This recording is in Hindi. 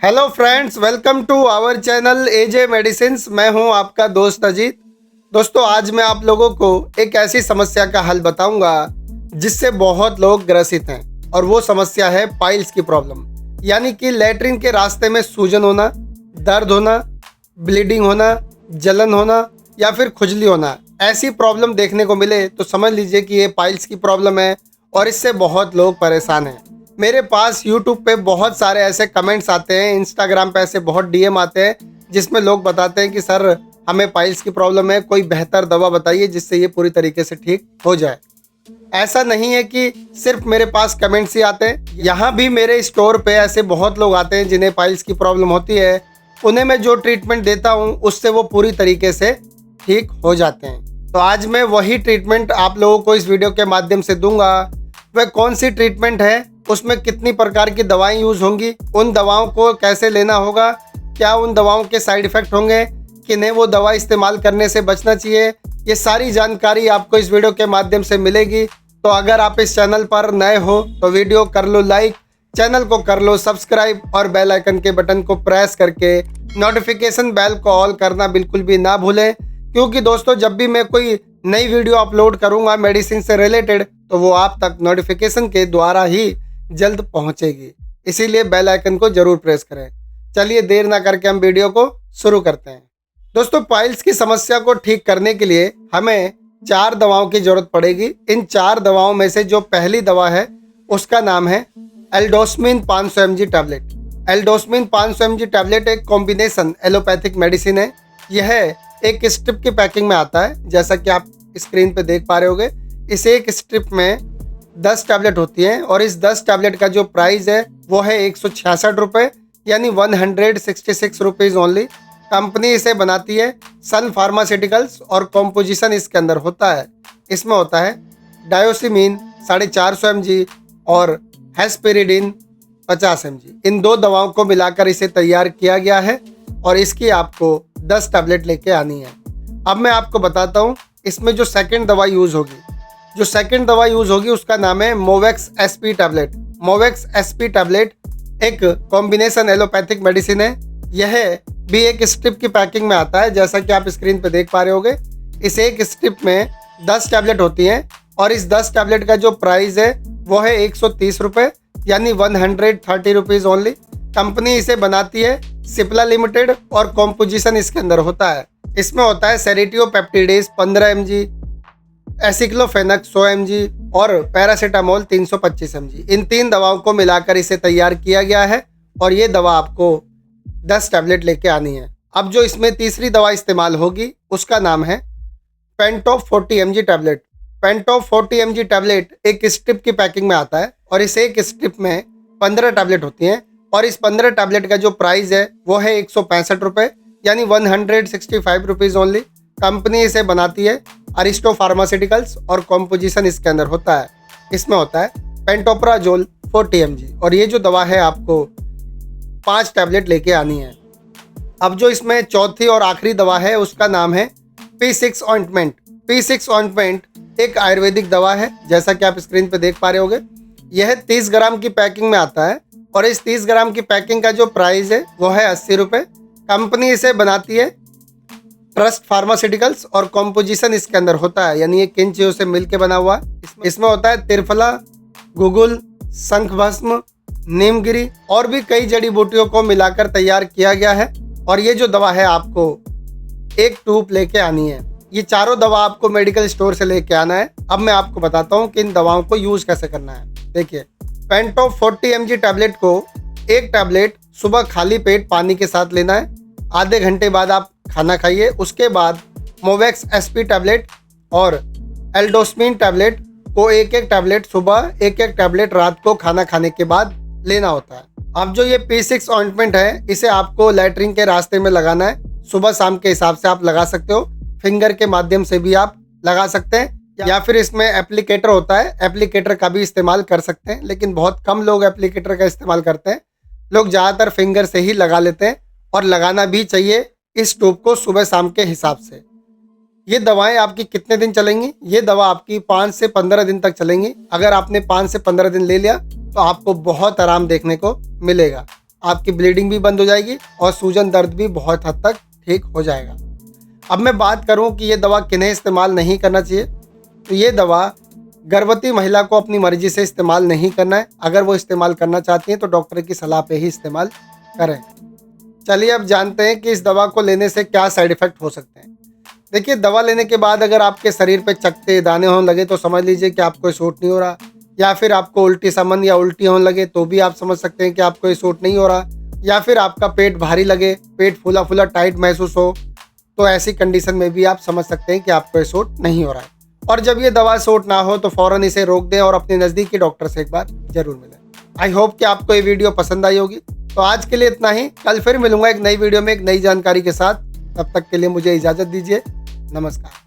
Hello friends, welcome to our channel AJ medicines. मैं हूं आपका दोस्त अजीत। दोस्तों, आज मैं आप लोगों को एक ऐसी समस्या का हल बताऊंगा जिससे बहुत लोग ग्रसित हैं, और वो समस्या है पाइल्स की प्रॉब्लम। यानी कि लैट्रिन के रास्ते में सूजन होना, दर्द होना, ब्लीडिंग होना, जलन होना या फिर खुजली होना। ऐसी प्रॉब्लम देखने को मिले तो समझ लीजिए कि ये पाइल्स की प्रॉब्लम है और इससे बहुत लोग परेशान हैं। मेरे पास यूट्यूब पे बहुत सारे ऐसे कमेंट्स आते हैं, इंस्टाग्राम पे ऐसे बहुत डीएम आते हैं जिसमें लोग बताते हैं कि सर हमें पाइल्स की प्रॉब्लम है, कोई बेहतर दवा बताइए जिससे ये पूरी तरीके से ठीक हो जाए। ऐसा नहीं है कि सिर्फ मेरे पास कमेंट्स ही आते हैं, यहाँ भी मेरे स्टोर पे ऐसे बहुत लोग आते हैं जिन्हें पाइल्स की प्रॉब्लम होती है। उन्हें मैं जो ट्रीटमेंट देता हूँ उससे वो पूरी तरीके से ठीक हो जाते हैं। तो आज मैं वही ट्रीटमेंट आप लोगों को इस वीडियो के माध्यम से दूंगा। वह कौन सी ट्रीटमेंट है, उसमें कितनी प्रकार की दवाएं यूज़ होंगी, उन दवाओं को कैसे लेना होगा, क्या उन दवाओं के साइड इफ़ेक्ट होंगे, किन्हें वो दवा इस्तेमाल करने से बचना चाहिए, ये सारी जानकारी आपको इस वीडियो के माध्यम से मिलेगी। तो अगर आप इस चैनल पर नए हो तो वीडियो कर लो लाइक, चैनल को कर लो सब्सक्राइब और बेल आइकन के बटन को प्रेस करके नोटिफिकेशन बेल को ऑल करना बिल्कुल भी ना भूलें। क्योंकि दोस्तों, जब भी मैं कोई नई वीडियो अपलोड करूँगा मेडिसिन से रिलेटेड तो वो आप तक नोटिफिकेशन के द्वारा ही जल्द पहुंचेगी। इसीलिए बेल आइकन को जरूर प्रेस करें। चलिए देर ना करके हम वीडियो को शुरू करते हैं। दोस्तों, पाइल्स की समस्या को ठीक करने के लिए हमें 4 दवाओं की जरूरत पड़ेगी। इन 4 दवाओं में से जो पहली दवा है उसका नाम है एल्डोस्मिन 500 mg टैबलेट। एल्डोस्मिन 500 mg टैबलेट एक कॉम्बिनेशन एलोपैथिक मेडिसिन है। यह एक स्ट्रिप की पैकिंग में आता है, जैसा कि आप स्क्रीन पे देख पा रहे होंगे। इस एक स्ट्रिप में 10 टैबलेट होती हैं और इस 10 टैबलेट का जो प्राइस है वो है 166 रुपये, यानी 166 रुपीज़ ओनली। कंपनी इसे बनाती है सन फार्मास्यूटिकल्स और कॉम्पोजिशन इसके अंदर होता है। इसमें होता है डायोसिमीन 450 mg और हेस्पेरिडिन 50 mg। इन 2 दवाओं को मिलाकर इसे तैयार किया गया है और इसकी आपको 10 टैबलेट लेके आनी है। अब मैं आपको बताता हूँ इसमें जो सेकेंड दवा यूज़ होगी। जो सेकंड दवा यूज़ होगी उसका नाम है मोवेक्स एसपी टैबलेट। मोवेक्स एसपी टैबलेट एक कॉम्बिनेशन एलोपैथिक मेडिसिन है। यह भी एक स्ट्रिप की पैकिंग में आता है, जैसा कि आप स्क्रीन पे देख पा रहे होंगे। इस एक स्ट्रिप में 10 टैबलेट होती हैं और इस 10 टैबलेट का जो प्राइस है वो है 130 रुपये, यानी 130 रुपीज़ ओनली। कंपनी इसे बनाती है सिप्ला लिमिटेड और कॉम्पोजिशन इसके अंदर होता है। इसमें होता है सेरिटियोपेप्टिडेज 15 mg, एसिक्लोफेनक 100 mg और पैरासीटामोल 325 mg। इन 3 दवाओं को मिलाकर इसे तैयार किया गया है और ये दवा आपको 10 टैबलेट लेके आनी है। अब जो इसमें तीसरी दवा इस्तेमाल होगी उसका नाम है Pantop 40 mg tablet. Pantop 40 mg tablet एक स्ट्रिप की पैकिंग में आता है और इस एक स्ट्रिप में 15 टैबलेट होती हैं और इस 15 टैबलेट का जो प्राइस है वो है 165 रुपये, यानी 165 रुपीज़ ओनली। कंपनी इसे बनाती है अरिस्टो फार्मास्यूटिकल्स और कॉम्पोजिशन इसके अंदर होता है। इसमें होता है पेंटोप्राजोल 40 mg और ये जो दवा है आपको 5 टैबलेट लेके आनी है। अब जो इसमें चौथी और आखिरी दवा है उसका नाम है P6 ऑइंटमेंट। P6 ऑइंटमेंट एक आयुर्वेदिक दवा है, जैसा कि आप स्क्रीन पे देख पा रहे होंगे। यह 30 ग्राम की पैकिंग में आता है और इस 30 ग्राम की पैकिंग का जो प्राइस है वो है 80 रुपये। कंपनी इसे बनाती है ट्रस्ट फार्मास्यूटिकल्स और कॉम्पोजिशन इसके अंदर होता है, यानी ये किन चीज़ों से मिलके बना हुआ है। इसमें होता है त्रिफला, गुगुल, शंख भस्म, नीमगिरी और भी कई जड़ी बूटियों को मिलाकर तैयार किया गया है। और ये जो दवा है आपको एक ट्यूब लेके आनी है। ये चारों दवा आपको मेडिकल स्टोर से लेके आना है। अब मैं आपको बताता हूँ कि इन दवाओं को यूज़ कैसे करना है। देखिए, पेंटॉप 40 mg टैबलेट को एक टैबलेट सुबह खाली पेट पानी के साथ लेना है। आधे घंटे बाद आप खाना खाइए। उसके बाद मोवेक्स एसपी टैबलेट और एल्डोस्मिन टैबलेट को एक एक टैबलेट सुबह, एक एक टैबलेट रात को खाना खाने के बाद लेना होता है। अब जो ये P6 ऑइंटमेंट है इसे आपको लैट्रिन के रास्ते में लगाना है। सुबह शाम के हिसाब से आप लगा सकते हो, फिंगर के माध्यम से भी आप लगा सकते हैं, या फिर इसमें एप्लीकेटर होता है, एप्लीकेटर का भी इस्तेमाल कर सकते हैं। लेकिन बहुत कम लोग एप्लीकेटर का इस्तेमाल करते हैं, लोग ज़्यादातर फिंगर से ही लगा लेते हैं और लगाना भी चाहिए इस ट्यूब को सुबह शाम के हिसाब से। ये दवाएं आपकी कितने दिन चलेंगी? ये दवा आपकी 5 से 15 दिन तक चलेंगी। अगर आपने 5 से 15 दिन ले लिया तो आपको बहुत आराम देखने को मिलेगा। आपकी ब्लीडिंग भी बंद हो जाएगी और सूजन दर्द भी बहुत हद तक ठीक हो जाएगा। अब मैं बात करूं कि ये दवा किन्हें इस्तेमाल नहीं करना चाहिए, तो ये दवा गर्भवती महिला को अपनी मर्जी से इस्तेमाल नहीं करना है। अगर वो इस्तेमाल करना चाहती हैं तो डॉक्टर की सलाह पे ही इस्तेमाल करें। चलिए अब जानते हैं कि इस दवा को लेने से क्या साइड इफ़ेक्ट हो सकते हैं। देखिए, दवा लेने के बाद अगर आपके शरीर पे चकत्ते दाने होने लगे तो समझ लीजिए कि आपको सूट नहीं हो रहा, या फिर आपको उल्टी सामान या उल्टी होने लगे तो भी आप समझ सकते हैं कि आपको ये सूट नहीं हो रहा, या फिर आपका पेट भारी लगे, पेट फूला फूला टाइट महसूस हो, तो ऐसी कंडीशन में भी आप समझ सकते हैं कि आपको ये सूट नहीं हो रहा है। और जब ये दवा सूट ना हो तो फ़ौरन इसे रोक दें और अपने नज़दीकी डॉक्टर से एक बार ज़रूर मिलें। आई होप कि आपको ये वीडियो पसंद आई होगी। तो आज के लिए इतना ही। कल फिर मिलूंगा एक नई वीडियो में एक नई जानकारी के साथ। तब तक के लिए मुझे इजाज़त दीजिए। नमस्कार।